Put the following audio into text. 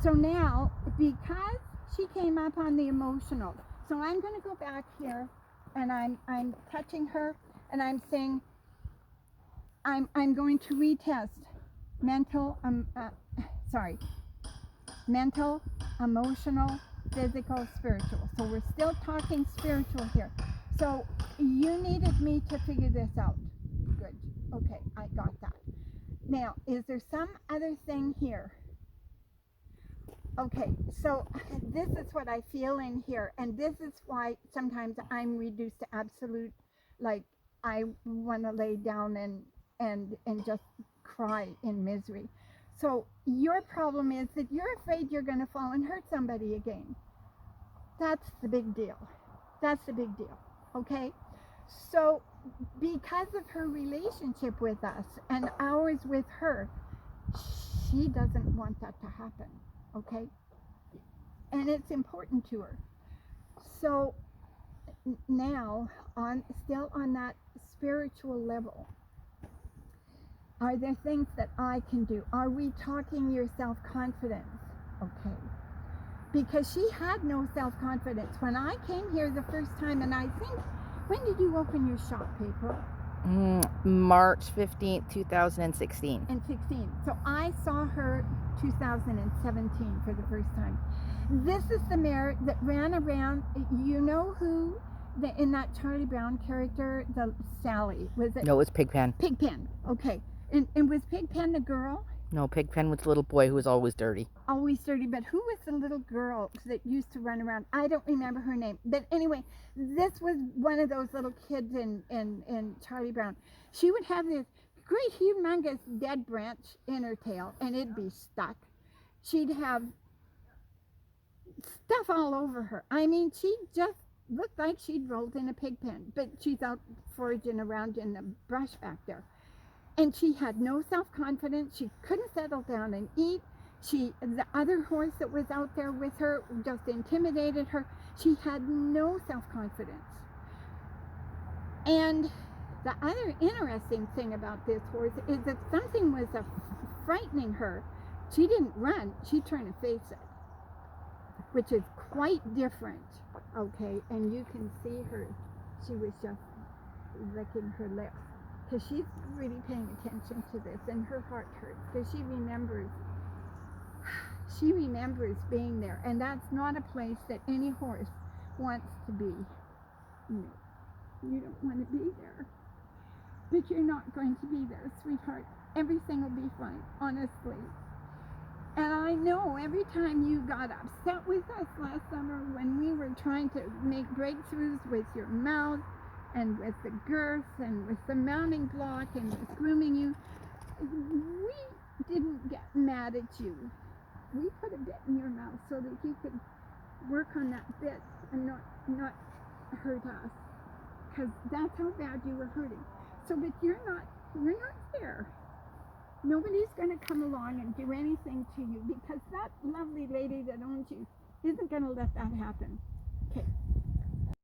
So now, because she came up on the emotional, so I'm going to go back here, and I'm touching her, and I'm saying, I'm going to retest mental, mental, emotional, physical, spiritual. So we're still talking spiritual here. So you needed me to figure this out. Good. Okay, I got that. Now, is there some other thing here? Okay, so this is what I feel in here, and this is why sometimes I'm reduced to absolute, like I want to lay down and just cry in misery. So your problem is that you're afraid you're going to fall and hurt somebody again. That's the big deal. That's the big deal. Okay? So because of her relationship with us and ours with her, she doesn't want that to happen. Okay? And it's important to her. So now, still on that spiritual level, are there things that I can do? Are we talking your self-confidence? Okay. Because she had no self-confidence. When I came here the first time, and I think, when did you open your shop, April? March 15th, 2016. And 16. So I saw her 2017 for the first time. This is the mare that ran around. You know who, in that Charlie Brown character, the Sally, was it? No, it was Pigpen. Pigpen, okay. And was Pigpen the girl? No, Pigpen was the little boy who was always dirty. Always dirty, but who was the little girl that used to run around? I don't remember her name. But anyway, this was one of those little kids in Charlie Brown. She would have this great humongous dead branch in her tail, and it'd be stuck. She'd have stuff all over her. I mean, she just looked like she'd rolled in a pig pen, but she's out foraging around in the brush back there. And she had no self-confidence. She couldn't settle down and eat. The other horse that was out there with her just intimidated her. She had no self-confidence. And the other interesting thing about this horse is that something was frightening her. She didn't run. She turned to face it, which is quite different. Okay, and you can see her. She was just licking her lips, because she's really paying attention to this, and her heart hurts because she remembers being there, and that's not a place that any horse wants to be. No, you don't want to be there, but you're not going to be there, sweetheart. Everything will be fine, honestly. And I know every time you got upset with us last summer when we were trying to make breakthroughs with your mouth and with the girth and with the mounting block and with grooming you, we didn't get mad at you. We put a bit in your mouth so that you could work on that bit and not hurt us, because that's how bad you were hurting. So, but we're not there. Nobody's going to come along and do anything to you, because that lovely lady that owns you isn't going to let that happen. Okay.